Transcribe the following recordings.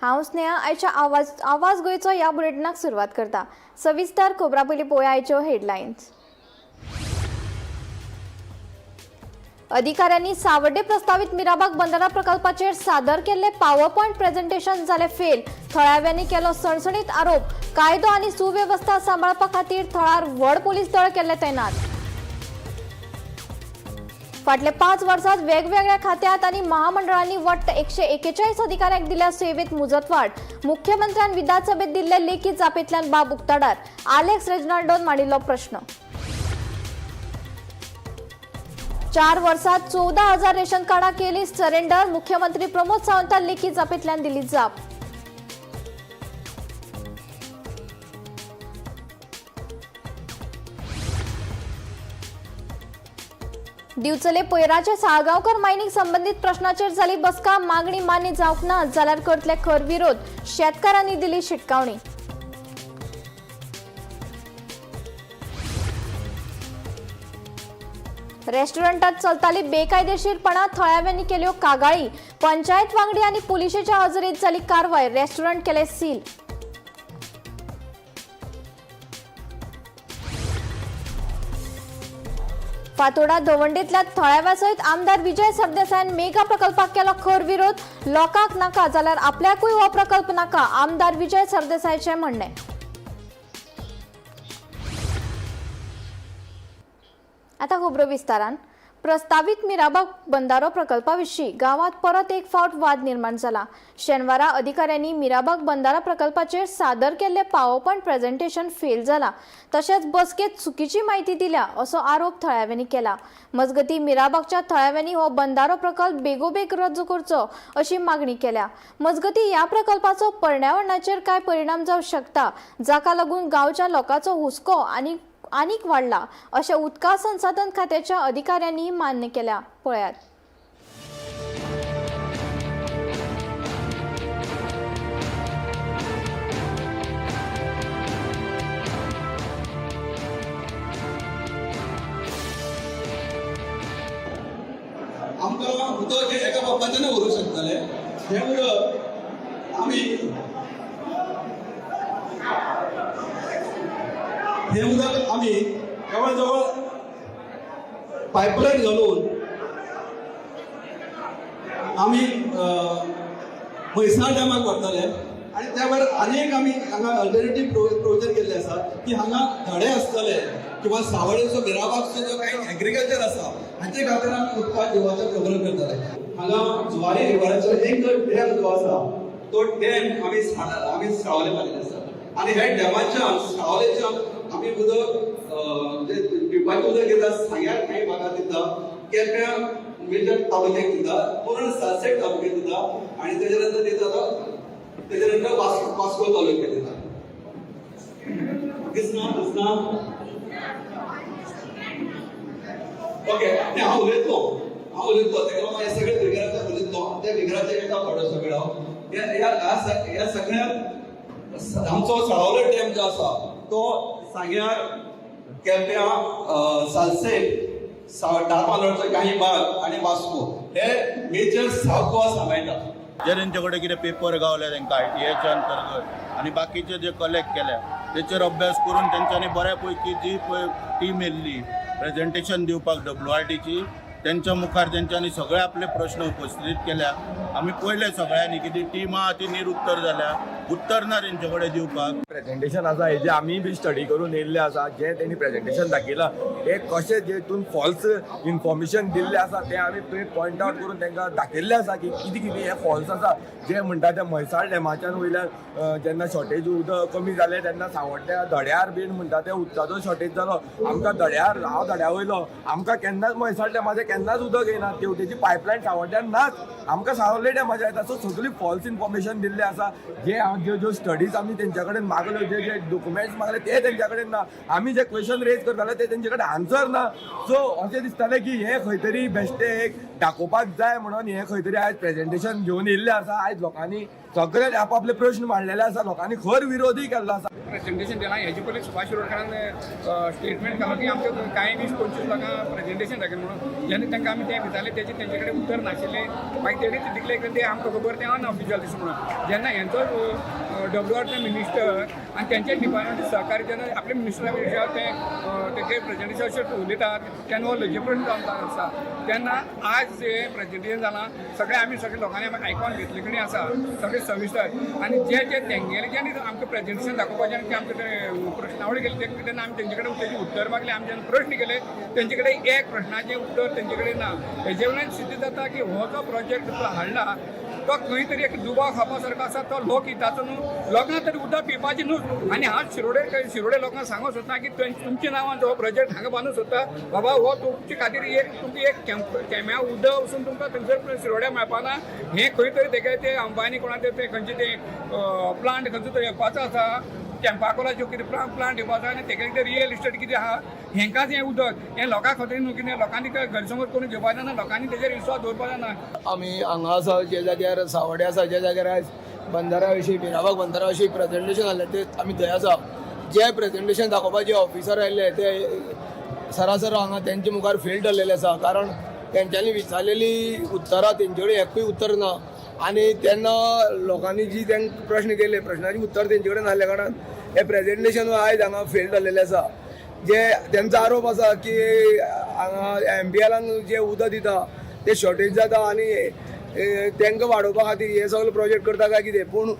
हांव स्नेहा आयच्या आवाज गोंयचो ह्या बुलेटिनाक सुरवात करता। सविस्तर खबरां पयलीं पळोवया आयच्यो हेडलायन्स। अधिकाऱ्यांनी सावड्डे प्रस्तावित मिराबाग बंदरा प्रकल्पाचेर सादर केल्ले पॉवर पॉइंट प्रेझेंटेशन जाले फेल। थळाव्यांनी केलो सणसणीत आरोप। कायदो आनी सुवेवस्था सांबाळपा खातीर थळार व्हड पुलीस दळ केल्ले तैनात। फाटले 5 वर्सांत वेगवेगळ्या खात्यांत आनी महामंडळांनी वट्ट 141 अधिकाऱ्यांक दिल्या सेवेत मुजतवाड। मुख्यमंत्र्यान विधानसभेत दिल्ले लेखी जापेंतल्यान बाब उक्ताडार। आलेक्स रेजिनाल्डोन मांडिल्लो प्रश्न। 4 वर्सांत 14,000 रेशन कार्डां केली सरेंडर। मुख्यमंत्री प्रमोद सावंतान लेखी जापेंतल्यान दिली जाप। दिवचले पयराचे साळगांवकर मायनिंग संबंधित प्रश्नाचेर जाली बसका। मागणी मान्य जावंक ना जाल्यार करतले खर विरोध। शेतकारांनी दिली शिटकावणी। रेस्टॉरंटात चलताली बेकायदेशीरपणा थळाव्यांनी केल्यो कागाळी। पंचायत वांगडी आनी पुलिशेच्या हजेरीत जाली कारवाय। रेस्टॉरंट केले सील। फातोडा दवंडेतल्या थळाव्या सयत आमदार विजय सरदेसायान मेगा प्रकल्पाक केलो खर विरोध। लोकांक नाका जाल्यार आपल्याकूय हो प्रकल्प नाका, आमदार विजय सरदेसायाचे म्हणणे। आता खबरो विस्तारान। प्रस्तावित मिराबाग बंदारो प्रकल्पाविशीं गांवांत परत एक फावट वाद निर्माण जाला। शेनवारा अधिकाऱ्यांनी मिराबाग बंदारा प्रकल्पाचेर सादर केल्ले पॉवर पॉइंट प्रेझेंटेशन फेल जाला, तशेंच बसकेत चुकीची म्हायती दिल्या असो आरोप थळाव्यांनी केला। मजगतीं मिराबागच्या थळाव्यांनी हो बंदारो प्रकल्प बेगोबेग रद्द करचो अशी मागणी केल्या। मजगतीं ह्या प्रकल्पाचो पर्यावरणाचेर काय परिणाम जावंक शकता, जाका लागून गांवच्या लोकांचो हुस्को आनीक वाडला अशें उदका संसाधन खात्याच्या अधिकाऱ्यांनी मान्य केल्या। पळयात। आमकां उदक एका बापाच्यान व्हरूंक शकतले। हे उदक आमी जवळ जवळ पायपलायन घालून आमी म्हैसाळ डॅमाक व्हरतले आनी त्या भायर आनीक आमी हांगा अल्टरनेटीव प्रोविजन केल्ले आसा की हांगा धडे आसतले किंवा सावळेचो मिराबागचो जो काही एग्रीकल्चर आसा हाचे खातीर आमी उदकाक देवाचो प्रोग्राम करतले। हांगा जुवारी रिवराचो एक जो डॅम जो आसा तो डॅम आमी सावले बांदिल्ले आसा आनी ह्या डॅमाच्या सावलेच्या आमी उदक जे पिवपाचें उदक येता सांग्यार काही भागात येता, केप्यां मेजर तालुक्याक दिता, पूर्ण सालसेट तालुक्याक दिता आनी तेजे नंतर वास्को तालुक्याक दिता। दिसना ओके हांव उलयतलो तेका लागून हे सगळे विगराचे उलयतलो त्या विगराचे एका फावटो सगळो ह्या सगळ्यात आमचो साळावले डॅम जो आसा तो सांग्यार केप्यां सालसेट डार्मालोडचो काही भाग आनी वास्को हे मेजर साउथ गोवा सांबाळटा। जे तेंचे कडेन कितें पेपर गावले तांकां ITAच्या अंतर्गत आनी बाकीचे जे कलेक्ट केल्या तेचेर अभ्यास करून तेंच्यांनी बऱ्या पैकी जी टीम येयल्ली प्रेझेंटेशन दिवपाक WRTची त्यांच्या मुखार तेंच्यांनी सगळे आपले प्रश्न उपस्थित केल्या। आमी पळयले सगळ्यांनी की ती टीम आहा ती निरुत्तर जाल्या, उत्तर ना तेंचे कडेन दिवपाक। प्रेझेंटेशन आसा हेजे आमी बी स्टडी करून येयल्ले आसा। जे तेणी प्रेझेंटेशन दाखयलां ते कशें जेतून फॉल्स इन्फॉर्मेशन दिल्लें आसा तें आमी पॉयंट आवट करून तांकां दाखयल्लें आसा की कितें कितें हें फॉल्स आसा। जे म्हणटा ते म्हैसाळ डॅमाच्यान वयल्यान जेन्ना शॉर्टेज उदक कमी जालें तेन्ना सावड्ड्या धड्यार बीन म्हणटा ते उदकाचो शॉर्टेज जालो। आमकां हांव धड्या वयलो, आमकां केन्नाच म्हैसाळ डॅमाचें केन्नाच उदक येना, तेवटेची पायपलायन सावड्ड्यान नाच, आमकां सावड्डे डॅमाच्या येता। सो सगळी फॉल्स इन्फॉर्मेशन दिल्लें आसा। ज्यो स्टडीज आमी तेंच्या कडेन मागल्यो, जे डॉक्युमेंट्स मागले ते तेंच्या कडेन ना, आमी जे क्वेश्चन रेज करताले ते तेंचे कडेन आन्सर ना। सो अशें दिसतालें की हे खंय तरी बेश्टे एक दाखोवपाक जाय म्हणून हे खंय तरी आयज प्रेझेंटेशन घेवन येयल्लें आसा। आयज लोकांनी सगळ्यांनी आपापले प्रश्न मांडलेले आसा, लोकांनी खर विरोधूय केल्लो आसा. प्रेझेंटेशन दिलां हेजे पयलीं सुभाष शिरोडकरान स्टेटमेंट काडलो की आमच्या कांय 20-25 लोकांक प्रेझेंटेशन दाखयलें म्हणून. जेन्ना तांकां आमी तें विचारलें तेजे तेंचे कडेन उतर नाशिल्लें. मागीर तेणीच दिकले की ते आमकां खबर तें अनऑफिशियल दिसता म्हणून. जेन्ना हेंचो WRचे मिनिस्टर आनी तेंचे डिपार्टमेंट सहकारी जेन्ना आपल्या मिनिस्टरा विशयार ते तेगे प्रेझेंटेशन अशें उलयतात तेन्ना हो लजेपण जावन आसा. तेन्ना आज जे प्रेझेंटेशन जालां सगळे आमी सगळे लोकांनी आयकून घेतले कडेन आसा सगळे सविस्तर. आनी जे जे तेंगेले जेन्ना आमकां प्रेझेंटेशन दाखोवपाचें आनी आमकां ते प्रश्नावळी केली तेन्ना आमी तेंचे कडेन तेजी उत्तर मागलें. आमी जेन्ना प्रश्न केले तेंचे कडेन एक प्रश्नाचें उत्तर तेंचे कडेन ना. हेजे वयल्यान सिद्ध जाता की हो जो प्रोजेक्ट जो हाडला तो खंय तरी एक दुबाव खावपा सारको आसा. तो लोक हिताचो न्हू, लोकांक तरी उदक पिवपाचें न्हू. आनी हांव शिरोडे लोकांक सांगूंक सोदता की तुमच्या नांवान जो प्रोजेक्ट हांगा बांदूंक सोदता बाबा हो तुमचे खातीर तुमकां एक केम्या उदक वचून तुमकां थंयसर शिरोड्या मेळपाना. हें खंय तरी तेगे ते अंबानी कोणाचे ते खंयचे ते प्लांट खंयचो तरी येवपाचो आसा, कॅम्पाकोलाच्यो कितें प्लांट येवपाचो आनी तेगे कितें रियल इस्टेट कितें आहा हेंकांच हें उदक हें लोकां खातीर न्हू. कितें लोकांनी गैरसमज करून घेवपाचो ना, लोकांनी तेजेर विश्वास दवरपाचो ना. आमी हांगा आसा जे जाग्यार सावडे आसा, जे जाग्यार आयज बंदारा विशीं मिराबाग बंदारा विशीं प्रेझेंटेशन जाल्लें ते आमी थंय आसा. जे प्रेझेंटेशन दाखोवपाचे ऑफिसर आयिल्ले ते सरासर हांगा तेंचे मुखार फेल जाल्लेले आसा. कारण तेंच्यांनी विचारलेली उत्तरां तेंचे कडेन एकूय उत्तर ना. आनी तेन्ना लोकांनी जी तांकां प्रश्न केले प्रश्नाची उत्तर तेंचे कडेन नासल्या कारणान हे प्रेझेंटेशन आयज हांगा फेल जाल्लेले आसा. जे तेंचो आरोप आसा की हांगा MPLांक जे उदक दिता ते शॉर्टेज जाता आनी तांकां वाडोवपा खातीर हे सगळे प्रोजेक्ट करता काय कितें. पूण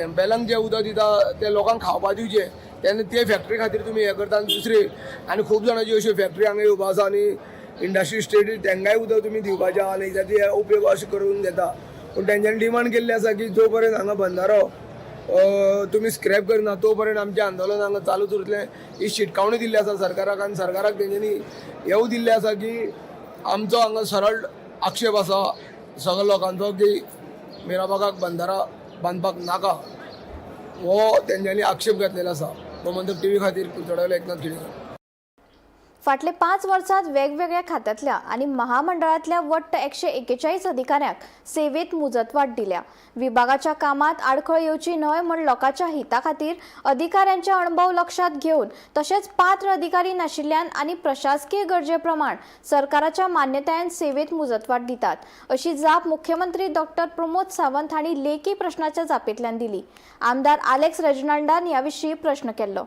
MPLांक जे उदक दिता ते लोकांक खावपा दिवचे तेन्ना ते फॅक्टरी खातीर तुमी हे करता. आनी दुसरी आनी खूब जाणांची अश्यो फॅक्टरी हांगा येवपा आसा आनी इंडस्ट्री स्टेट तेंकांय उदक तुमी दिवपाचें आनी ताचे उपयोग अशें करून घेता. पूण तेंच्यांनी डिमांड केल्ली आसा की जो पर्यंत हांगा बंदारो तुमी स्क्रॅप करना तो पर्यंत आमचें आंदोलन हांगा चालूच उरतलें. ही शिटकावणी दिल्ली आसा सरकाराक आनी सरकाराक तेंच्यांनी हेवूय दिल्लें आसा की आमचो हांगा सरळ आक्षेप आसा सगळ्या लोकांचो की मिराबागाक बंदारा बांदपाक नाका. हो तेंच्यांनी आक्षेप घेतलेलो आसा. गोमंतक TV खातीर कुलचड्यावेलो एकनाथ केळीकर. फाटले 5 वर्सात वेगवेगळ्या खात्यातल्या आणि महामंडळातल्या वट्ट 141 अधिकाऱ्यांक सेवेत मुजतवाड दिल्या. विभागाच्या कामात आडखळ येवची न्हय म्हण लोकांच्या हिता खातीर अधिकाऱ्यांचे अणभव लक्षात घेऊन तसेच पात्र अधिकारी नाशिल्ल्यान आणि प्रशासकीय गरजेप्रमाण सरकाराच्या मान्यतायेन सेवेत मुजतवाड दितात अशी जाप मुख्यमंत्री डॉक्टर प्रमोद सावंत हांणी लेखी प्रश्नाच्या जापेंतल्यान दिली. आमदार अलेक्स रेजिनाल्डान याविषयी प्रश्न केल्लो.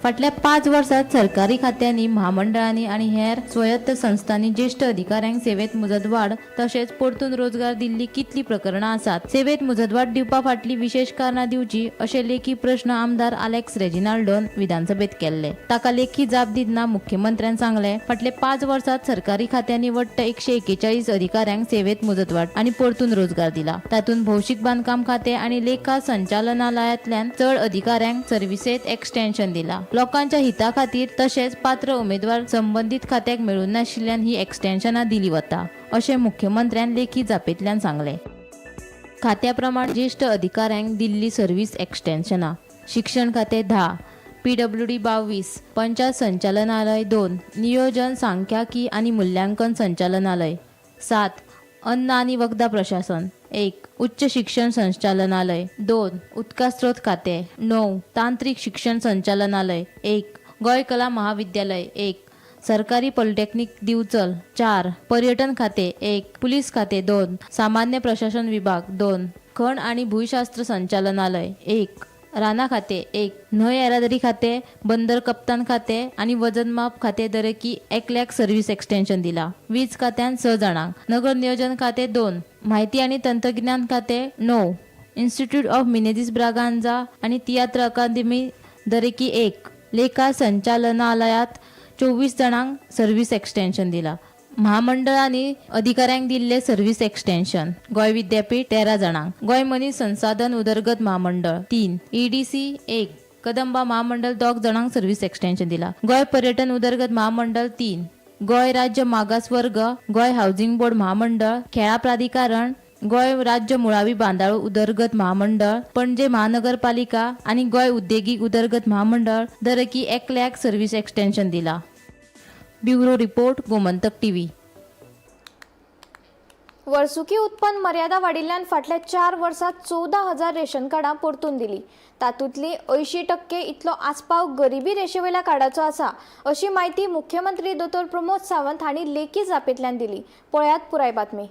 फाटल्या 5 वर्सात सरकारी खात्यांनी महामंडळांनी आणि हेर स्वायत्त संस्थांनी ज्येष्ठ अधिकाऱ्यांक सेवेत मुजतवाड तसेच परतून रोजगार दिल्ली कितली प्रकरणां आसात. सेवेत मुजतवाड दिवपा फाटली विशेष कारणां दिवची अशे लेखी प्रश्न आमदार अलेक्स रेजिनाल्डोन विधानसभेत केल्ले. ताका लेखी जाप दितना मुख्यमंत्र्यान सांगले फाटले 5 वर्सात सरकारी खात्यांनी वट्ट 141 अधिकाऱ्यांक सेवेत मुजतवाड आणि परतून रोजगार दिला. तातूंत भौशीक बांदकाम खाते आणि लेखा संचालनालयातल्यान चड अधिकाऱ्यांक सर्व्हिसेत एक्सटेन्शन दिला. लोकांच्या हिता खातीर तसेच पात्र उमेदवार संबंधित खात्याक मेळून नाशिल्ल्यान ही एक्सटेन्शनां दिली वता अशें मुख्यमंत्र्यान लेखी जापेंतल्यान सांगले. खात्या प्रमाण ज्येष्ठ अधिकाऱ्यांक दिल्ली सर्व्हिस एक्सटेन्शनां. शिक्षण खातें 10, PWD 22, पंचायत संचालनालय 2, नियोजन सांख्यिकी आणि मूल्यांकन संचालनालय 7, अन्न आणि वखदा प्रशासन 1, उच्च शिक्षण संचालनालय 2, उदका स्रोत खाते 9, तांत्रिक शिक्षण संचालनालय 1, गोंय कला महाविद्यालय 1, सरकारी पॉलिटेक्निक दिवचल 4, पर्यटन खाते 1, पुलीस खाते 2, सामान्य प्रशासन विभाग 2, खण आणि भूशास्त्र संचालनालय 1, राणा खाते 1, न्हय येरादारी खाते, बंदर कप्तान खाते आणि वजनमाप खाते दरेकी 1 लाख सर्व्हिस एक्सटेन्शन दिला. वीज खात्यान 6 जाणांक, नगर नियोजन खाते 2, माहिती आणि तंत्रज्ञान खाते 9, इन्स्टिट्यूट ऑफ मिनेझिस ब्रागांजा आणि तियात्र अकादमी दरेकी 1, लेखा संचालनालयात 24 जाणांक सर्व्हिस एक्सटेन्शन दिला. महामंडळांनी अधिकाऱ्यांक दिल्ले सर्व्हिस एक्सटेन्शन. गोंय विद्यापीठ 13 जाणांक, गोंय मनीस संसाधन उदरगत महामंडळ 3, EDC 1, कदंबा महामंडळ 2 जाणांक सर्व्हिस एक्सटेन्शन दिला. गोंय पर्यटन उदरगत महामंडळ 3, गोंय राज्य मागासवर्ग, गोंय हाऊसिंग बोर्ड महामंडळ, खेळा प्राधिकरण, गोंय राज्य मुळावी बांदाळो उदरगत महामंडळ, पणजे महानगरपालिका आणि गोंय उद्देगीक उदरगत महामंडळ दरेकी 1 लाख सर्व्हिस एक्सटेन्शन दिला. Bureau report, Gomantak TV. वर्सुकी उत्पन्न मर्यादा वाडिल्ल्यान फाटल्या 4 वर्सांत 14,000 रेशन कार्डां परतून दिली. तातूंतली 80% इतलो आस्पाव गरिबी रेशेवयल्या कार्डाचो आसा अशी माहिती मुख्यमंत्री दोतोर प्रमोद सावंत हांणी लेखी जापेंतल्यान दिली. पळयात पुराय बातमी.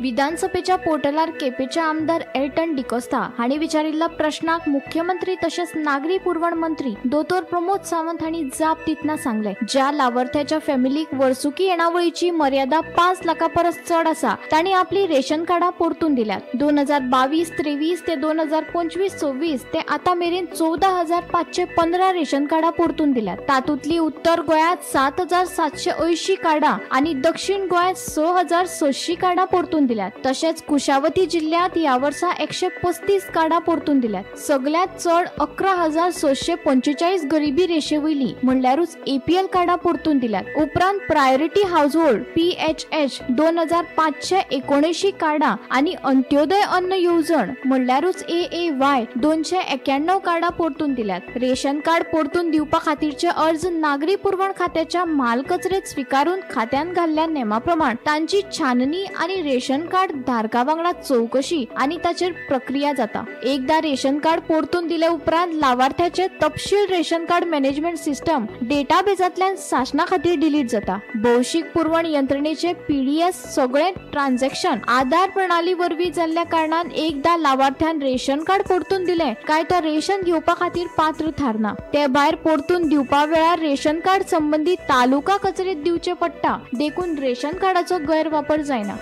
विधानसभेच्या पोर्टलार केपेचे आमदार एल्टन डिकोस्ता हांणी विचारिल्ल्या प्रश्नाक मुख्यमंत्री तशेंच नागरी पुरवण मंत्री दोतोर प्रमोद सावंत हांणी जाप दितना सांगले, ज्या लावार्थ्याच्या फॅमिलीक वर्सुकी येणावळीची मर्यादा 5 लाखां परस चड आसा तांणी आपली रेशन कार्डां परतून दिल्यात. 2022-23 ते 2025-26 ते आतां मेरेन 14,515 रेशन कार्डां परतून दिल्यात. तातूंतली उत्तर गोंयांत 7,780 कार्डां आणि दक्षिण गोंयांत 6,600 कार्डां परतून दिल्यात. तशेंच कुशावती जिल्ह्यात या वर्सा 135 कार्डां परतून दिल्यात. सगळ्यात चड 11,645 गरिबी रेशेवयली म्हणल्यारूच APL कार्डां परतून दिल्यात. उपरांत प्रायोरिटी हाऊसहोल्ड PHH 2,579 कार्डां आणि अंत्योदय अन्न येवजण म्हणल्यारूच AAY 291 कार्डां परतून दिल्यात. रेशन कार्ड परतून दिवपा खातीरचे अर्ज नागरी पुरवण खात्याच्या म्हाल कचरेत स्विकारून खात्यान घाल्ल्या नेमाप्रमाण तांची छाननी आणि रेशन कार्ड धारका वांगडा चौकशी आणि ताचेर प्रक्रिया जाता. एकदा रेशन कार्ड परतून दिले उपरांत लावार्थ्याचे तपशील रेशन कार्ड मॅनेजमेंट सिस्टम डेटाबेजांतल्यान शासना खातीर डिलीट जाता. भौशीक पुरवण यंत्रणेचे PDS सगळे ट्रान्झॅक्शन आधार प्रणाली वरवीं जाल्ल्या कारणान एकदा लावार्थ्यान रेशन कार्ड परतून दिले काय तो रेशन घेवपा खातीर पात्र थारना. ते भायर परतून दिवपा वेळार रेशन कार्ड संबंधित तालुका कचेरीत दिवचे पडटा, देखून रेशन कार्डाचो गैरवापर जायना.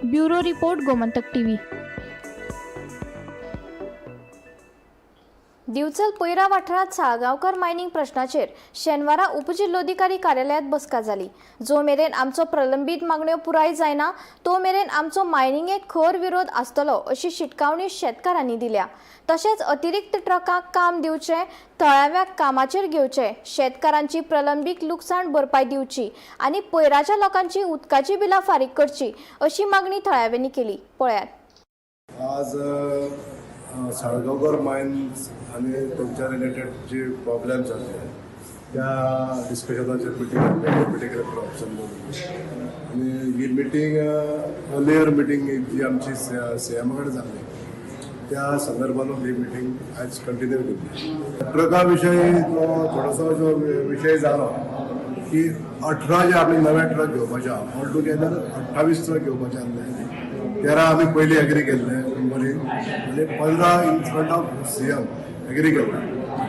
Bureau report Gomantak TV. Bicholim पैरा वाठारात साळगांवकर मायनिंग प्रश्नाचेर शेनवारा उपजिल्लोधिकारी कार्यालयात बसका जाली. जो मेरेन आमचो प्रलंबीत मागण्यो पुराय जायना तो मेरेन आमचो मायनिंगेक खर विरोध आसतलो अशी शिटकावणी शेतकारांनी दिल्या. तशेंच अतिरिक्त ट्रकांक काम दिवचे, थळाव्याक कामाचेर घेवचे, शेतकारांची प्रलंबीत लुकसाण भरपाय दिवची आणि पैराच्या लोकांची उदकाची बिलां फारीक करची अशी मागणी थळाव्यांनी केली. पळयात. आज साळगांवकर मायन्स आणि त्यांच्या रिलेटेड जे प्रॉब्लेम्स आसले त्या डिस्कशनाचेर मिटींग ऑप्शन आणि ही मिटींग अर्लियर मिटींग जी आमची CM कडेन जाल्ली त्या संदर्भान ही मिटींग आज कंटिन्यू केली. ट्रका विशयी थोडोसो जो विशय जालो की 18 जे आमी नवे ट्रक घेवपाचे आहा, ऑल टुगेदर 28 ट्रक घेवपाचे आसले. 13 आमी पयलीं एग्री केल्ले कंपनी आनी 15 in front of CM agree केल्ले.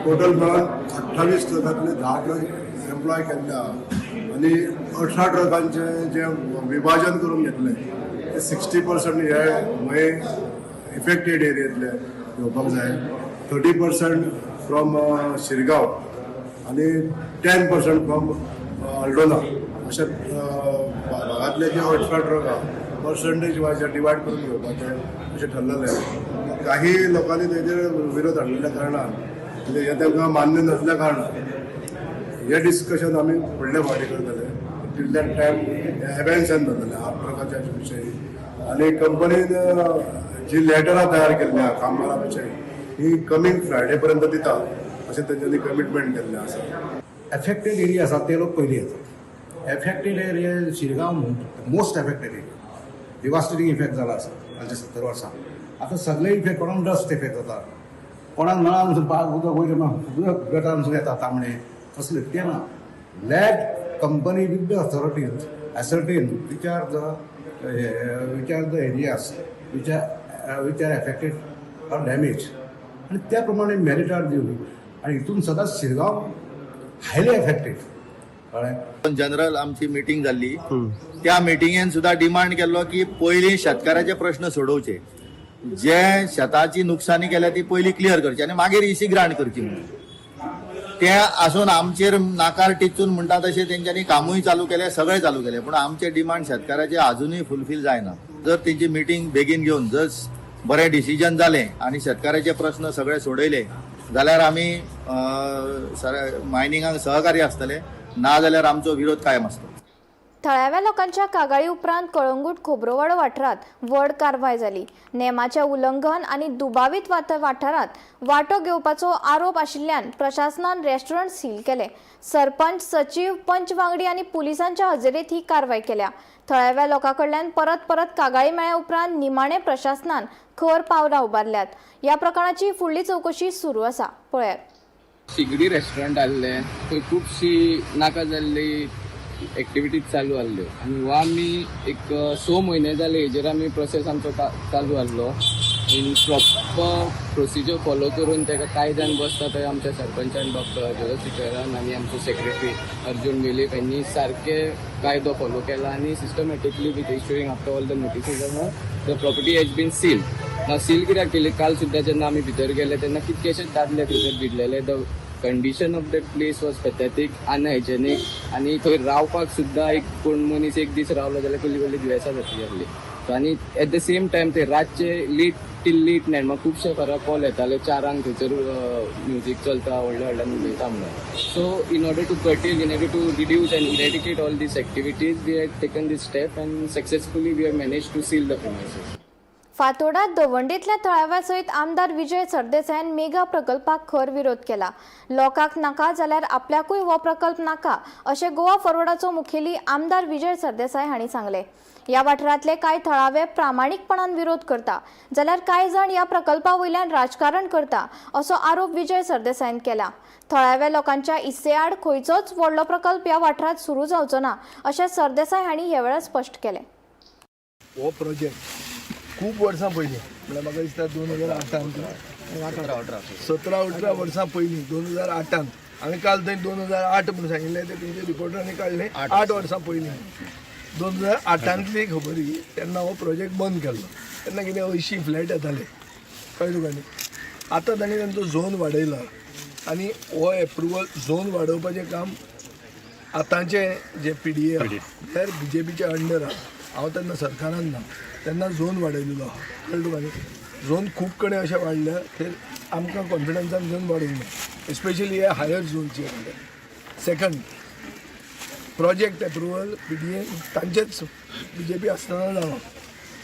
टोटल मेळून 28 ट्रकांतले 10 ट्रक एम्प्लॉय केल्ले आहा आनी 18 ट्रकांचे जे विभाजन करून घेतले ते 60% हे मागीर इफेक्टेड एरियांतले घेवपाक जाय, 30% फ्रॉम शिरगांव आनी 10% फ्रॉम अल्डोना. अशे भागांतले जे 18 ट्रक आहा पर्संटेज वायज डिवायड करून घेवपाचें अशें ठरलेलें. काही लोकांनी तेजेर विरोध हाडलेल्या कारणान हे तांकां मान्य नासल्या कारणान हे डिस्कशन आमी फुडल्या फावटी करतले. टील दॅट टायम एबेन्शन जातले 8 ट्रकाच्या विशयी. आनी कंपनीन जी लेटरां तयार केल्ल्या कामगारां विशयी ही कमींग फ्रायडे पर्यंत दिता अशें तेंच्यांनी कमिटमेंट केल्लें आसा. एफेक्टेड एरिया आसा ते लोक पयलीं येतात. Affected area Shirgaon most affected area devastating effect जाला आसा फाटल्या 70 वर्सां. आतां सगळे इफेक्ट कोणाक डस्ट इफेक्ट जाता, कोणाक नळान बाग उदक वयर उदक गटारसून येता तांबडे तसले ते ना. Let company with the authorities ascertain which are the areas which are affected or damaged आणि त्या प्रमाणे मेरिटार दिवली आणि हितून सदांच शिरगांव हायली एफेक्टेड. कळ्ळें. जनरल आमची मिटींग जाल्ली त्या मिटिंगेन सुद्दां डिमांड केल्लो की पयलीं शेतकाराचे प्रश्न सोडोवचे, जे शेताची नुकसानी केल्या ती पयलीं क्लियर करची आनी मागीर इसी ग्रांट करची म्हणून. ते आसून आमचेर नाकार टिचून म्हणटा तशें तेंच्यांनी कामूय चालू केलें, सगळें चालू केलें, पूण आमचे डिमांड शेतकाराचे आजुनूय फुलफील जायना. जर तेंची मिटींग बेगीन घेवन जर बरें डिसिजन जालें आनी शेतकाराचे प्रश्न सगळे सोडयले जाल्यार आमी मायनिंगाक सहकार्य आसतले, ना जाल्यार आमचो विरोध कायम आसतलो. थळाव्या लोकांच्या कागाळी उपरांत कळंगूट खोब्रोवाडो वाठारात व्हड कारवाय जाली. नेमाचें उल्लंघन आनी दुबावीत वाठारात वांटो घेवपाचो आरोप आशिल्ल्यान प्रशासनान रेस्टॉरंट सील केले. सरपंच, सचिव, पंच वांगडी आनी पुलिसांच्या हजेरेंत ही कारवाय केल्या. थळाव्या लोकांकडल्यान परत कागाळी मेळ्ळ्या उपरांत निमाणे प्रशासनान खर पावलां उबारल्यात. ह्या प्रकरणाची फुडली चवकशी सुरू आसा. पळयात. शिगडी रेस्टॉरंट आहले थंय खुबशी नाका जाल्ली एक्टिविटीज चालू आहल्यो आनी हो आमी एक 6 म्हयने जाले हेजेर आमी प्रोसेस आमचो चालू आहलो. इन प्रॉपर प्रोसिजर फॉलो करून ताका कायद्यान बसता थंय आमच्या सरपंचान डॉक्टर जगदशेखरान आनी आमचो सेक्रेटरी अर्जुन वेलीप यांनी सारके कायदो फॉलो केला आनी systematically with issuing after all the notices the property has been seal. ना सील कित्याक केली, काल सुद्दां जेन्ना आमी भितर गेले तेन्ना कितकेशेच दादले थंयसर भिडलेले. The condition of that place was pathetic, unhygienic आनी थंय रावपाक सुद्दां एक कोण मनीस एक दीस रावलो जाल्यार कसली दुयेंसां जातली आसली. आनी एट द सेम टायम ते रातचे लेट नायट म्हाका खुबशे फारां कॉल येताले 4 थंयसर म्युजीक चलता, व्हडल्यान उलयता म्हणून. So in order to curtail, in order to reduce and eradicate all these activities we had taken these step and successfully we have manage to seal the premises. फातोर्डात दवंडेंतल्या थळाव्या सयत आमदार विजय सरदेसायान मेगा प्रकल्पाक खर विरोध केला. लोकांक नाका जाल्यार आपल्याकूय हो प्रकल्प नाका अशें गोवा फॉरवर्डाचो मुखेली आमदार विजय सरदेसाय हांणी सांगले. ह्या वाठारांतले कांय थळावे प्रामाणीकपणान विरोध करता जाल्यार कांय जाण ह्या प्रकल्पा वयल्यान राजकारण करता असो आरोप विजय सरदेसायान केला. थळाव्या लोकांच्या इस्से आड खंयचोच व्हडलो प्रकल्प ह्या वाठारांत सुरू जावचो ना अशें सरदेसाय हांणी ह्या वेळार स्पश्ट केलें. हो प्रोजेक्ट खूप वर्सां पयलीं म्हळ्यार म्हाका दिसता 2008 17-18 वर्सां पयलीं 2008 हांवें काल थंय 2008 म्हणून सांगिल्लें ते तुमच्या रिपोर्टरांनी काडलें 8 वर्सां पयलीं 2008तली खबर ही तेन्ना हो प्रोजेक्ट बंद केल्लो. तेन्ना कितें 80 फ्लॅट येताले कळ्ळें तुका न्ही. आतां तांणी तांचो झोन वाडयला आनी हो एप्रुवल झोन वाडोवपाचें काम आतांचे जे PDA तर BJPच्या अंडर आहा. हांव तेन्ना सरकारान ना तेन्ना झोन वाडयलेलो आहा. कळ्ळें तुका न्ही. झोन खूब कडेन अशें वाडल्या ते आमकां कॉन्फिडन्सान झोन वाडूंक ना, स्पेशली हे हायर झोनचे. सेकंड प्रोजेक्ट एप्रुवल PDA तांचेच BJP आसतना जालो.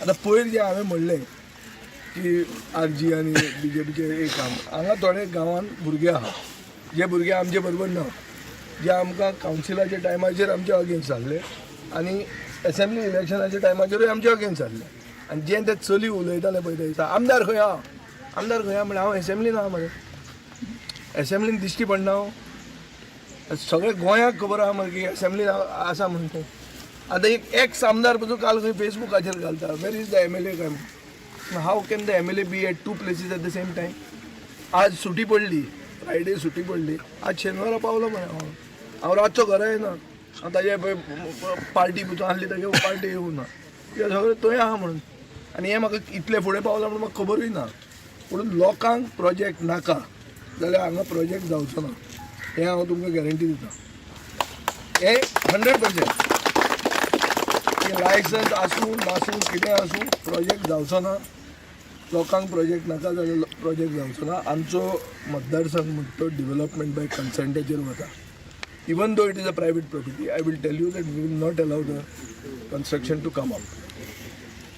आतां पयर जें हांवें म्हणलें की RG आनी BJPचें एक काम, हांगा थोडे गांवांत भुरगे आहा जे भुरगे आमचे बरोबर ना, जे आमकां कावन्सिलाच्या टायमाचेर आमचे अगेन्स्ट जाल्ले आनी असेंब्ली इलेक्शनाच्या टायमाचेरूय आमचे अगेन्स्ट जाल्ले. आनी जें ते चली उलयताले पळय थंय आमदार खंय आहा म्हणल्यार हांव एसेंब्लीन आहा मरे. एसेंब्लीन दिश्टी पडना हांव. सगळे गोंयाक खबर आहा मरे की एसेंब्लीन आसा म्हणून तें. आतां एक एक्स आमदार पसून काल खंय फेसबुकाचेर घालता वेर इज द MLA काय. How can the MLA be at 2 places at the same time. आज सुटी पडली, फ्रायडे सुटी पडली, आज शेनवारा पावलो म्हणे हांव रातचो घरा येना. ताजे पळय पार्टी पसून आसली तागे पार्टी येवं ना, कित्याक सगळें थंय आहा म्हणून. आनी हें म्हाका इतले फुडें पावलां म्हणून म्हाका खबरूय ना. पूण लोकांक प्रोजेक्ट नाका जाल्यार हांगा प्रोजेक्ट जावचो ना हें हांव तुमकां गॅरंटी दिता. हें 100% लायसन्स आसूं नासूं कितें आसूं प्रोजेक्ट जावचो ना. लोकांक प्रोजेक्ट नाका जाल्यार प्रोजेक्ट जावचो ना. आमचो मतदारसंघ म्हणटा तो डेव्हलपमेंट बाय कन्सेंटाचेर वता. Even though it is a private property, I will tell you that we will not allow the construction to come up.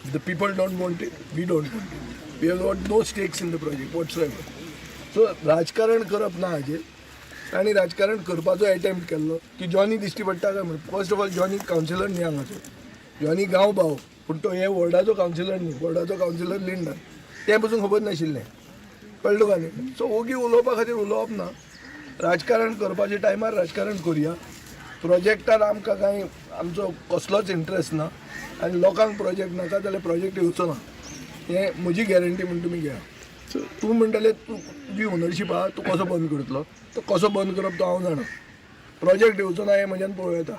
If the people don't want it, we don't want it. We have got no stakes in the project whatsoever. So राजकारण करप ना हाजेर आनी राजकारण करपाचो attempt केल्लो की Johnny दिश्टी पडटा काय म्हणून. First of all Johnny councillor न्ही हांगाचो, जॉनी गांव भाव, पूण तो हे वॉर्डाचो कावन्सिलर न्ही. वॉर्डाचो कावन्सिलर लिंडन तें पसून खबर नाशिल्लें. कळ्ळें तुका न्ही. सो ओगी उलोवपा खातीर उलोवप ना. राजकारण करपाच्या टायमार राजकारण करुया. प्रोजेक्टार आमकां कांय आमचो कसलोच इंट्रस्ट ना आनी लोकांक प्रोजेक्ट नाका जाल्यार प्रोजेक्ट येवचो ना हें म्हजी गॅरंटी म्हूण तुमी घेया. तूं म्हणटले तुजी ओनरशीप आहा, तूं कसो बंद करतलो, तो कसो बंद करप तो हांव जाणा. प्रोजेक्ट येवचो ना हें म्हज्यान पळोवं येता.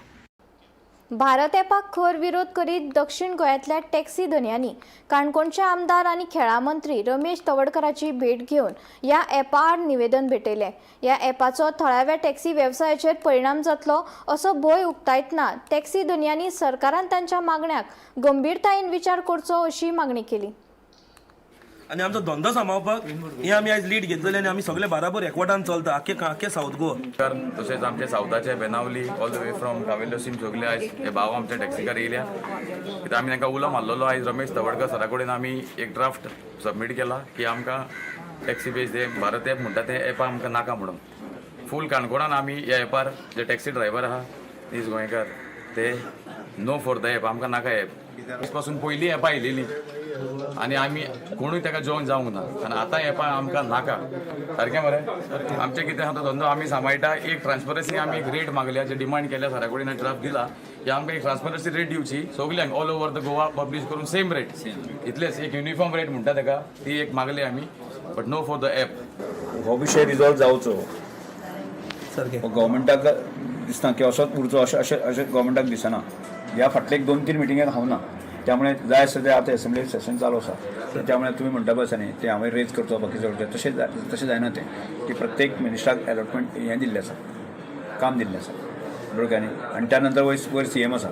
भारत एपाक खर विरोध करीत दक्षिण गोंयांतल्या टॅक्सी धन्यांनी काणकोणचे आमदार आनी खेळा मंत्री रमेश तवडकराची भेट घेवन ह्या एपा आड निवेदन भेटयलें. ह्या एपाचो थळाव्या टॅक्सी वेवसायाचेर परिणाम जातलो असो भंय उक्तायतना टॅक्सी धन्यांनी सरकारान तांच्या मागण्यांक गंभीरतायेन विचार करचो अशी मागणी केली. आनी आमचो धंदो सांबाळपाक हें आमी आयज लीड घेतलेलें आनी आमी सगळे बाराबर एकवटान चलता आख्खे सावथ गोवा. तशेंच आमचे सावथाचे Benaulim all the way from Cavelossim सगळे आयज हे भाव आमचे टॅक्सीकार येयल्या. कित्याक आमी तांकां उलो मारलेलो आयज रमेश तवडकर सरा कडेन आमी एक ड्राफ्ट सबमीट केला की आमकां टॅक्सी बेज ते भारत एप म्हणटा ते एपा आमकां नाका म्हणून. फूल काणकोणान आमी ह्या एपार जे टॅक्सी ड्रायव्हर आहा दीस गोंयकार ते नो फॉर द एप आमकां नाका एप. दीस पासून पयलीं एपां येयलेलीं आनी आमी कोणूय ताका जॉइन जावंक ना आनी आतां एपां आमकां नाका. सारकें मरे आमचें कितें आसा तो धंदो आमी सांबाळटा. एक ट्रान्सपरन्सी आमी एक रेट मागल्या जे डिमांड केल्या सरा कडेन ड्राफ्ट दिला की आमकां एक ट्रान्सपरन्सी रेट दिवची सगल्यांक all over the Goa publish करून सेम रेट इतलेच एक युनिफॉर्म रेट म्हणटा ताका ती एक मागली आमी but no for the app. हो विशय रिजॉल्व जावचो सारकें गव्हर्मेंटाक दिसता की असोच उरचो अशें गव्हर्मेंटाक दिसना. ह्या फाटले 2-3 मिटिंगेक हांव ना त्यामुळे जाय आसता ते आतां एसेंब्ली सेशन चालू आसा त्यामुळे तुमी म्हणटा पळय न्ही ते हांवें रेज करचो बाकी सगळें तशें जायना तें की प्रत्येक मिनिस्टराक अलॉटमेंट हें दिल्लें आसा काम दिल्लें आसा बरोबर न्ही. आनी त्या नंतर वयर CM आसा.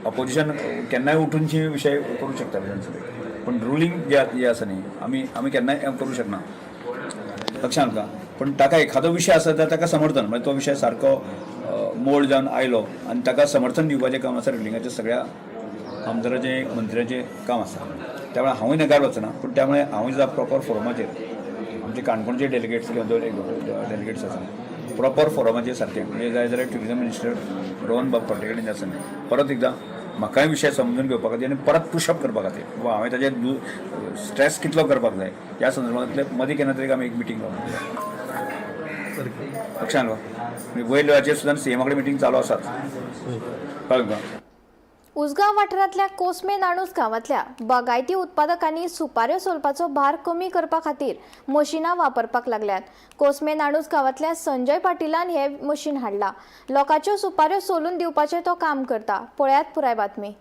ऑपोजिशन केन्नाय उठून जी विशय करूं शकता विधानसभेक पण रुलींग जे आसा न्ही आमी केन्नाय करूं शकना लक्षांत का. पण ताका एखादो विशय आसा जाल्यार ताका समर्थन म्हणजे तो विशय सारको मोल्ड जावन आयलो आनी ताका समर्थन दिवपाचें काम आसा रुलिंगाचें सगळ्या आमदाराचें मंत्र्याचें काम आसा. त्यामुळे हांवूय नकार वचना पण त्यामुळे हांवूय सुद्दां प्रॉपर फोरमाचेर आमचे काणकोणचे डेलिगेट्स किंवा डेलिगेट्स आसा प्रॉपर फोरमाचेर सारकें म्हणजे जाय जाल्यार ट्युरिजम मिनिस्टर रोहन बाब पाटे कडेन आसा परत एकदां म्हाकाय विशय समजून घेवपा खातीर आनी परत पुशअप करपा खातीर वा हांवें ताचेर स्ट्रेस कितलो करपाक जाय ह्या संदर्भांतले मदीं केन्ना तरी आमी एक मिटींग लावूं लक्षांत वयर लेवलाचेर सुद्दां CM कडेन मिटींग चालू आसात कळ्ळें का. उसगांव वाठारांतल्या कोसमे नाणूस गांवांतल्या बागायती उत्पादकांनी सुपाऱ्यो सोलपाचो भार कमी करपा खातीर मशिनां वापरपाक लागल्यात. कोसमे नाणूस गांवांतल्या संजय पाटीलान हे मशीन हाडला. लोकांच्यो सुपाऱ्यो सोलून दिवपाचें तो काम करता. पळयात पुराय बातमी.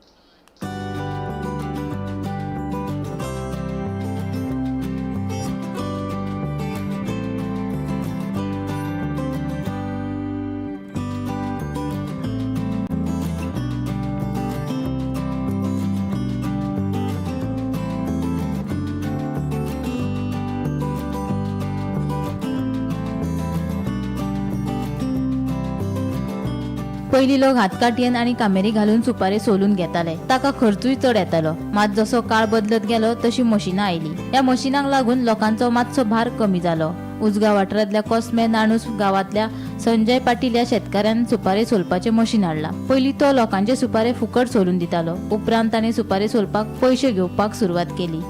पयलीं लोक हातकाटयेन आनी कामेरी घालून सुपारी सोलून घेताले ताका खर्चूय चड येतालो. मात जसो काळ बदलत गेलो तशी मशिनां आयली. ह्या मशिनांक लागून लोकांचो मातसो भार कमी जालो. उसगांव वाठारांतल्या कोसमे नाणूस गांवांतल्या संजय पाटील ह्या शेतकाऱ्यान सुपारी सोलपाचें मशीन हाडला. पयलीं तो लोकांचे सुपारे फुकट सोलून दितालो. उपरांत ताणें सुपारी सोलपाक पयशे घेवपाक सुरवात केली.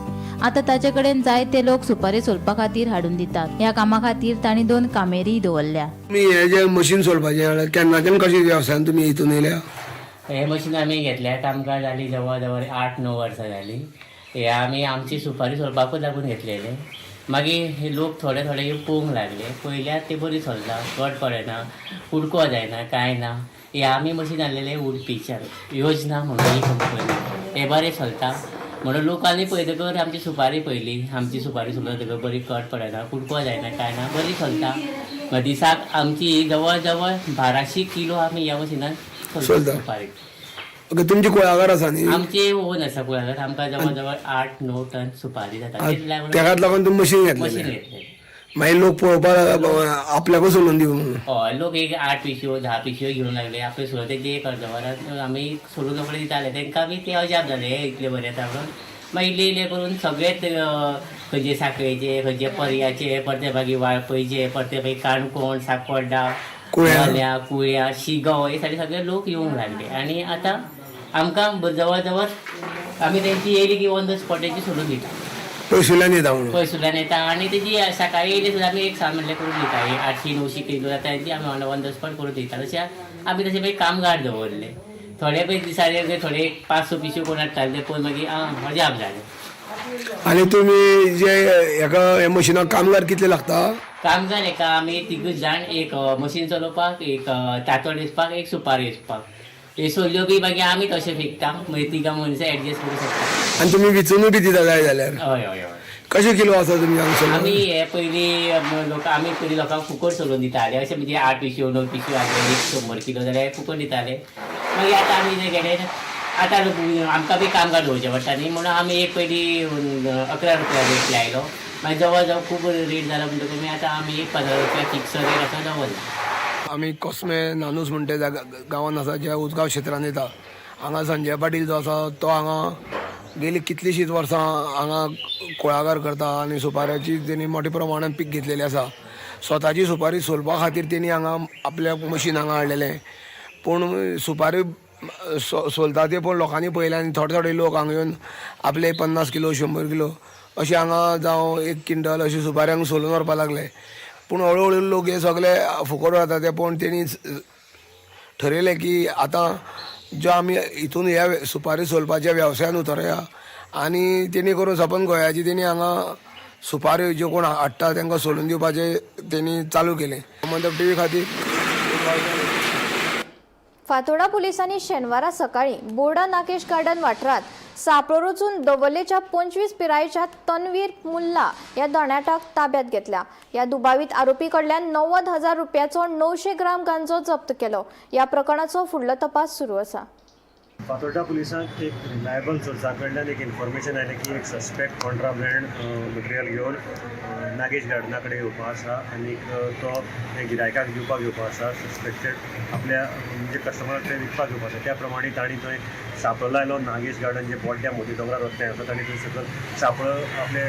आता ताचे कडेन जाय ते लोक सुपारी सोलपा खातीर हाडून दितात. ह्या कामा खातीर तांणी 2 कामेरी दवरल्या. तुम्ही हे जे मशीन सोलपाचें केन्नाच्यान कशें वेवसायान तुमी हितून येयल्या? हे मशीन आमी घेतल्यात आमकां जाली जवळ जवळ 8-9 वर्सां जाली. हे आमी आमची सुपारी सोलपाकूच लागून घेतलेले. मागीर हे लोक थोडे येवन पळोवंक लागले. पयल्यार ते बरी चलता गट पडना उडको जायना कांय ना. हे आमी मशीन हाडलेले उडपीच्यान योजना म्हणून ही कंपनी हे बरें चलता म्हणून लोकांनी पळयतकर आमची सुपारी पयली आमची सुपारी सोलतकर बरी कट पडना उडको जायना कांय ना बरी चलता. दिसाक आमची जवळ जवळ 1200 किलो आमी ह्या मशिनान सोलता सुपारी. तुमची कुळागर आसा न्ही? आमचे ओन आसा कुळागर. आमकां जवळ जवळ 8-9 टन सुपारी जाता. तेकाच लागून तुम्ही मशीन घेतलें. मागीर लोक पळोवपाक आपल्याकूच सोलून दिवं म्हणून हय लोक एक 8 पिशव्यो 10 पिशव्यो घेवन लागले. आपले सोलून तेंचे एक अर्दवरान आमी सोलून रोखडे दिताले. तांकां बी ते अजाप जाले हे इतले बरें येता म्हणून. मागीर इल्ले करून सगळेच खंयचे साखळेचे खंयचे पर्याचे परते मागीर वाळपयचे परते मागीर काणकोण सांकवाळा कुळ्या कुळ्या शिगांव हे सगळे लोक येवंक लागले. आनी आतां आमकां जवळ जवळ आमी तेंची येयली की ऑन द स्पॉट तेंची सोलून दिता. पयसुल्यान येता म्हणून पयसुल्यान येता आनी तेजी सकाळी येयली सुद्दां आमी एक सामने करून दिता. 800-900 किलो जाता तेंची आमी ऑन द स्पॉट करून दिता. तशें आमी तशें मागीर कामगार दवरले. थोडे पळय दिसाळे थोडे 500 पिशव्यो कोण हाडटाले ते पळोवन मागीर अजाप जालें. आनी तुमी जे हेका मशिनाक कामगार कितले लागता? कामगार हेका आमी 3 जाण एक मशीन चलोवपाक एक तातोड दिसपाक एक सुपारी दिसपाक. हे सोल्ल्यो बी मागीर आमी तशें विकता मागीर 3 मनशां एडजस्ट करूं शकता. आनी तुमी विचूनय बी दिता जाय जाल्यार? हय हय हय. कशे किलो आसा तुमी हांगा? आमी हे पयलीं आमी पयलीं लोकांक फुकट सोलून दिताले. अशें म्हणजे 8 पिशव्यो 9 पिशव्यो हाडले 100 किलो जाल्यार फुकट दिताले. मागीर आतां आमी जे गेले आतां आमकां बी कामगार घेवचें पडटा न्ही म्हणून आमी एक पयलीं 11 रुपया रेट लायलो मागीर जवळ जवळ खूब रेट जाला म्हणटकूच आतां आमी एक 15 रुपया फिक्स रेट असो दवरला. आमी कोस्मे नानूस म्हणटा त्या गांवांत आसा ज्या उजगांव क्षेत्रांत येता हांगा संजय पाटील जो आसा तो हांगा गेली कितलींशींच वर्सां हांगा कुळागर करता आनी सुपाऱ्याची तेणी मोठ्या प्रमाणात पीक घेतलेलें आसा. स्वताची सुपारी सोलपा खातीर तेणी हांगा आपल्या मशीन हांगा हाडलेलें पूण सुपारी सोलता ते पूण लोकांनी पळयलें आनी थोडे थोडे लोक हांगा येवन आपले 50 किलो 100 किलो अशें हांगा जावं 1 क्विंटल अशी सुपारी हांगा सोलून व्हरपाक लागले. पूण हळू हळू लोक हे सगळे फुकट वता ते पूण तेणी ठरयलें की आतां जो आमी हितून ह्या सुपारी सोलपाच्या वेवसायान उतरया आनी तेणी करून सपन गोंयाची तेणी हांगा सुपाऱ्यो ज्यो कोण हाडटा तांकां सोलून दिवपाचें तेणी चालू केलें. मंडप टीव्ही खातीर फातोर्डा पोलिसांनी शेनवारा सकाळी बोर्डा नागेश गार्डन वाठारात सापळो रचून दवरलेच्या 25 पिरायेच्या तन्वीर मुल्ला या दोण्याटाक ताब्यात घेतल्या. या दुबावीत आरोपी कडल्यान 90,000 रुपयाचो 900 ग्राम गांजो जप्त केलो. या प्रकरणाचो फुडलो तपास सुरू आसा. फातोर्डा पुलिसांक एक रिलायबल सोर्सा कडल्यान एक इन्फॉर्मेशन आयलें की एक सस्पेक्ट कॉन्ट्राबँड मटेरियल घेवन नागेश गार्डना कडेन येवपा आसा आनी तो गिरायकाक दिवपाक येवपा आसा. सस्पेक्टेड आपल्या म्हणजे कस्टमराक कडेन विकपाक येवपा आसा. त्या प्रमाणे तांणी थंय सापळो लायलो. नागेश गार्डन जे बोड्ड्या मोती दोंगरार वचलें आसा तांणी थंय सकयल सापळो आपले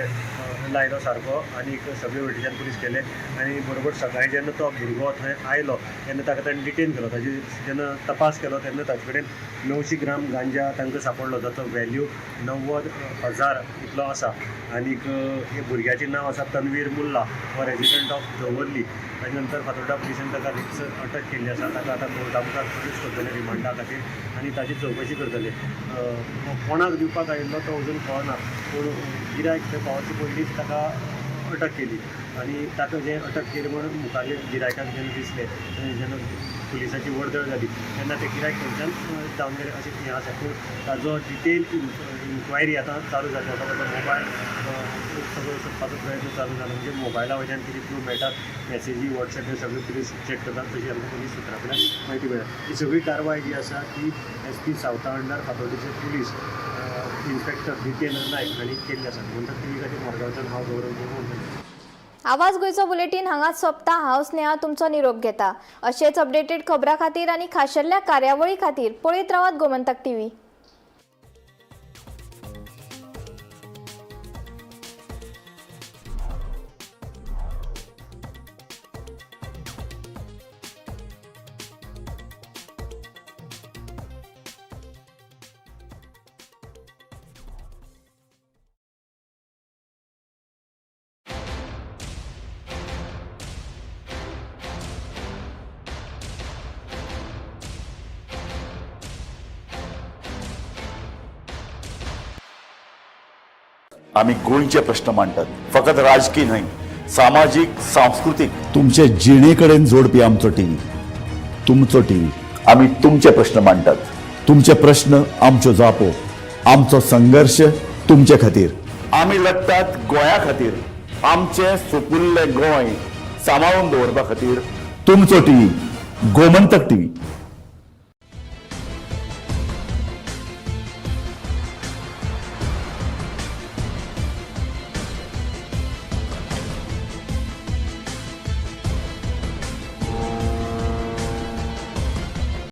लायलो सारको आनी सगळे वटेच्यान पुलीस केले आनी बरोबर सकाळीं जेन्ना तो भुरगो थंय आयलो तेन्ना ताका ताणें डिटेन केलो. ताजी जेन्ना तपास केलो तेन्ना ताचे कडेन 900 ग्राम गांजा तांकां सापडलो जाचो व्हॅल्यू 90,000 इतलो आसा. आनीक हे भुरग्याचें नांव आसा तन्वीर मुल्ला हो रेजिडेंट ऑफ दवर्ली. ताजे नंतर फातोर्डा पुलिसांनी ताका रिक्स अटक केल्ली आसा. ताका आतां कोर्टा मुखार पुलीस करतले रिमांडा खातीर आनी ताची चवकशी करतले. कोणाक दिवपाक आयिल्लो तो अजून कळना पूण गिरायक थंय पावचे पयलींच ताका अटक केली आनी ताका जें अटक केली म्हणून मुखारले गिरायकाक जेन्ना दिसलें जेन्ना पुलिसाची वर्दळ जाली तेन्ना ते गिरायक थंयच्यान जावन गेले अशें हें आसा. पूण ताजो डिटेल इन्क्वायरी आतां चालू जाता. ताका मोबायल सगळो सोदपाचो प्रयत्न चालू जाला. म्हणजे मोबायला वयल्यान कितें क्लू मेळटात मेसेजी वॉट्सॅप हे सगळे पुलीस चॅक करतात तशी आमकां पुलीस सुत्रा कडल्यान म्हायती मेळटा. ही सगळी कारवाय जी आसा ती SP सावथा अंडर फातोर्डेचे पुलीस इन्स्पेक्टर जितेंद्र नायक हांणी केल्ली आसा. म्हणटा टीव्ही खातीर मडगांवच्यान हांव गौरव देवूळ. आवाज गोंयचो बुलेटीन हांगाच सोंपता. हांव स्नेहा तुमचो निरोप घेता. अशेच अपडेटेड खबरां खातीर आनी खाशेल्ल्या कार्यावळी खातीर पळयत रावात गोमंतक टीव्ही. आम्ही गोंयचे प्रश्न मांडटात. फकत राजकीय न्हय, सामाजीक सांस्कृतिक. तुमचे जिणेकडेन जोडपी आमचो टीव्ही, तुमचो टीव्ही. आम्ही तुमचे प्रश्न मांडटात. तुमचे प्रश्न आमच्यो जापो, आमचो संघर्ष तुमचे खातीर. आम्ही लढटात गोंया खातीर. आमचे सोपुल्ले गोंय सांबाळून दवरपा खातीर. तुमचो टीव्ही, गोमंतक टीव्ही.